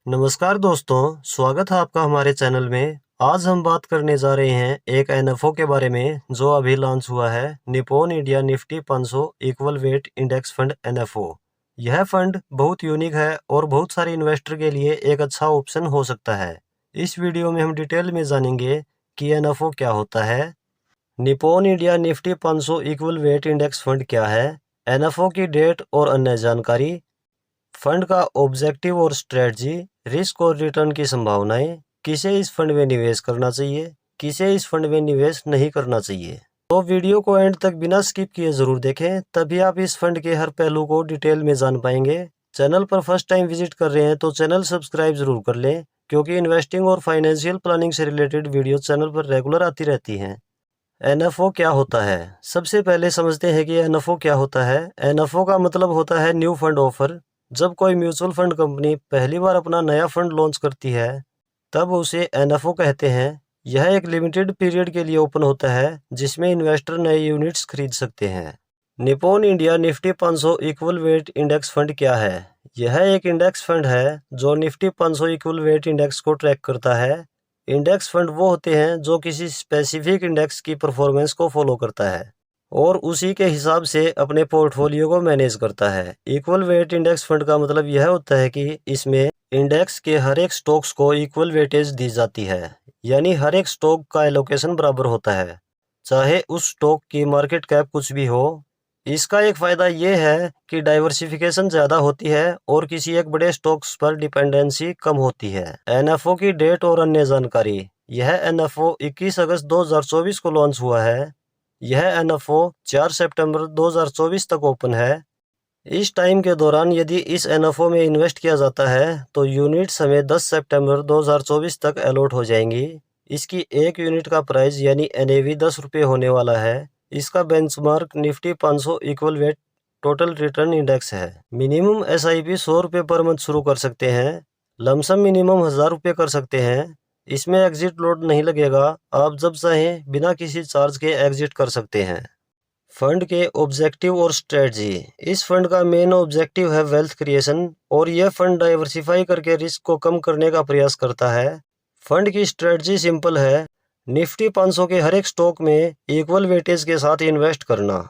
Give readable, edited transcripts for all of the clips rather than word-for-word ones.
नमस्कार दोस्तों, स्वागत है आपका हमारे चैनल में। आज हम बात करने जा रहे हैं एक एनएफओ के बारे में जो अभी लॉन्च हुआ है, Nippon India Nifty 500 equal weight index fund NFO. यह फंड बहुत यूनिक है और बहुत सारे इन्वेस्टर के लिए एक अच्छा ऑप्शन हो सकता है। इस वीडियो में हम डिटेल में जानेंगे कि एनएफओ क्या होता है, Nippon India Nifty 500 equal weight index fund क्या है, एनएफओ की डेट और अन्य जानकारी, फंड का ऑब्जेक्टिव और स्ट्रेटजी, रिस्क और रिटर्न की संभावनाएं, किसे इस फंड में निवेश करना चाहिए, किसे इस फंड में निवेश नहीं करना चाहिए। तो वीडियो को एंड तक बिना स्किप किए जरूर देखें, तभी आप इस फंड के हर पहलू को डिटेल में जान पाएंगे। चैनल पर फर्स्ट टाइम विजिट कर रहे हैं तो चैनल सब्सक्राइब जरूर कर लें, क्योंकि इन्वेस्टिंग और फाइनेंशियल प्लानिंग से रिलेटेड वीडियो चैनल पर रेगुलर आती रहती हैं। एनएफओ क्या होता है? सबसे पहले समझते हैं कि एनएफओ क्या होता है। एनएफओ का मतलब होता है न्यू फंड ऑफर। जब कोई म्यूचुअल फंड कंपनी पहली बार अपना नया फंड लॉन्च करती है तब उसे एनएफओ कहते हैं। यह एक लिमिटेड पीरियड के लिए ओपन होता है जिसमें इन्वेस्टर नए यूनिट्स खरीद सकते हैं। Nippon India Nifty 500 equal weight index fund क्या है? यह एक इंडेक्स फंड है जो निफ्टी 500 इक्वल वेट इंडेक्स को ट्रैक करता है। इंडेक्स फंड वो होते हैं जो किसी स्पेसिफिक इंडेक्स की परफॉर्मेंस को फॉलो करता है और उसी के हिसाब से अपने पोर्टफोलियो को मैनेज करता है। इक्वल वेट इंडेक्स फंड का मतलब यह होता है कि इसमें इंडेक्स के हर एक स्टॉक्स को इक्वल वेटेज दी जाती है, यानी हर एक स्टॉक का एलोकेशन बराबर होता है, चाहे उस स्टॉक की मार्केट कैप कुछ भी हो। इसका एक फायदा यह है कि डाइवर्सिफिकेशन ज़्यादा होती है और किसी एक बड़े स्टॉक्स पर डिपेंडेंसी कम होती है। एनएफओ की डेट और अन्य जानकारी। यह एनएफओ 21 अगस्त 2024 को लॉन्च हुआ है। यह एनएफओ 4 सितंबर 2024 तक ओपन है। इस टाइम के दौरान यदि इस एनएफओ में इन्वेस्ट किया जाता है तो यूनिट्स हमें 10 सितंबर 2024 तक अलॉट हो जाएंगी। इसकी एक यूनिट का प्राइस यानी एनएवी 10 रुपये होने वाला है। इसका benchmark Nifty 500 equal weight total return index है। मिनिमम एसआईपी 100 रुपये पर मंथ शुरू कर सकते हैं। लमसम मिनिमम 1000 रुपये कर सकते हैं। इसमें एग्जिट लोड नहीं लगेगा, आप जब चाहें बिना किसी चार्ज के एग्जिट कर सकते हैं। फंड के ऑब्जेक्टिव और स्ट्रेटजी। इस फंड का मेन ऑब्जेक्टिव है वेल्थ क्रिएशन और यह फंड डाइवर्सिफाई करके रिस्क को कम करने का प्रयास करता है। फंड की स्ट्रेटजी सिंपल है, निफ्टी 500 के हर एक स्टॉक में इक्वल वेटेज के साथ इन्वेस्ट करना।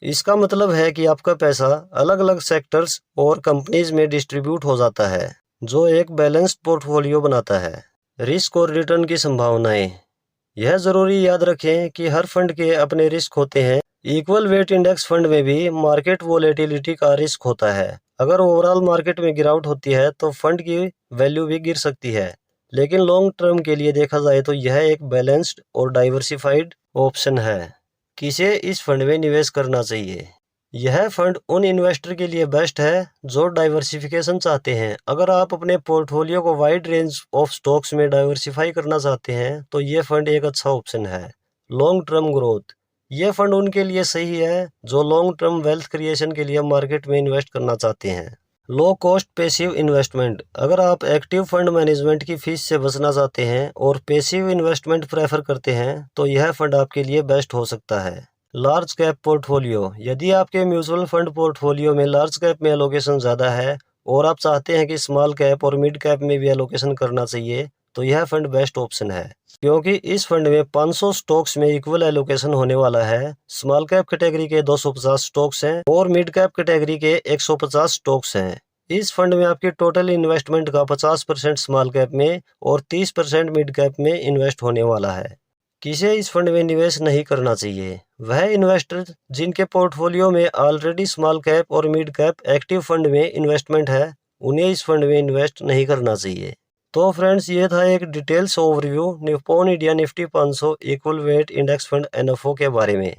इसका मतलब है कि आपका पैसा अलग अलग सेक्टर्स और कंपनीज में डिस्ट्रीब्यूट हो जाता है, जो एक बैलेंस्ड पोर्टफोलियो बनाता है। रिस्क और रिटर्न की संभावनाएं। यह जरूरी याद रखें कि हर फंड के अपने रिस्क होते हैं। इक्वल वेट इंडेक्स फंड में भी मार्केट वोलेटिलिटी का रिस्क होता है। अगर ओवरऑल मार्केट में गिरावट होती है तो फंड की वैल्यू भी गिर सकती है, लेकिन लॉन्ग टर्म के लिए देखा जाए तो यह एक बैलेंस्ड और डाइवर्सिफाइड ऑप्शन है। किसे इस फंड में निवेश करना चाहिए? यह फंड उन इन्वेस्टर के लिए बेस्ट है जो डाइवर्सिफिकेशन चाहते हैं। अगर आप अपने पोर्टफोलियो को वाइड रेंज ऑफ स्टॉक्स में डाइवर्सिफाई करना चाहते हैं तो यह फंड एक अच्छा ऑप्शन है। Long term growth. यह फंड उनके लिए सही है जो लॉन्ग टर्म वेल्थ क्रिएशन के लिए मार्केट में इन्वेस्ट करना चाहते हैं। Low cost passive investment. अगर आप एक्टिव फंड मैनेजमेंट की फीस से बचना चाहते हैं और पैसिव इन्वेस्टमेंट प्रेफर करते हैं तो यह फंड आपके लिए बेस्ट हो सकता है। Large cap portfolio. यदि आपके म्यूचुअल फंड पोर्टफोलियो में लार्ज कैप में एलोकेशन ज़्यादा है और आप चाहते हैं कि स्मॉल कैप और मिड कैप में भी एलोकेशन करना चाहिए तो यह फंड बेस्ट ऑप्शन है, क्योंकि इस फंड में 500 स्टॉक्स में इक्वल एलोकेशन होने वाला है। स्मॉल कैप कैटेगरी के 250 स्टॉक्स हैं और मिड कैप कैटेगरी के 150 स्टॉक्स हैं। इस फंड में आपकी टोटल इन्वेस्टमेंट का 50% स्मॉल कैप में और 30% मिड कैप में इन्वेस्ट होने वाला है। किसे इस फंड में निवेश नहीं करना चाहिए? वह इन्वेस्टर जिनके पोर्टफोलियो में ऑलरेडी स्मॉल कैप और मिड कैप एक्टिव फंड में इन्वेस्टमेंट है, उन्हें इस फंड में इन्वेस्ट नहीं करना चाहिए। तो फ्रेंड्स, ये था एक details overview Nippon India Nifty 500 equal weight index fund NFO के बारे में।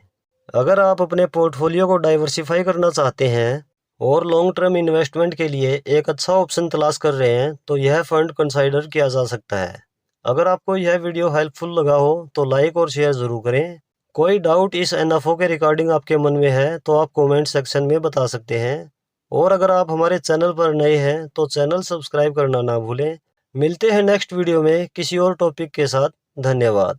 अगर आप अपने पोर्टफोलियो को डाइवर्सिफाई करना चाहते हैं और लॉन्ग टर्म इन्वेस्टमेंट के लिए एक अच्छा ऑप्शन तलाश कर रहे हैं तो यह फंड कंसाइडर किया जा सकता है। अगर आपको यह वीडियो हेल्पफुल लगा हो तो लाइक और शेयर ज़रूर करें। कोई डाउट इस एनएफओ के रिगार्डिंग आपके मन में है तो आप कमेंट सेक्शन में बता सकते हैं। और अगर आप हमारे चैनल पर नए हैं तो चैनल सब्सक्राइब करना ना भूलें। मिलते हैं नेक्स्ट वीडियो में किसी और टॉपिक के साथ। धन्यवाद।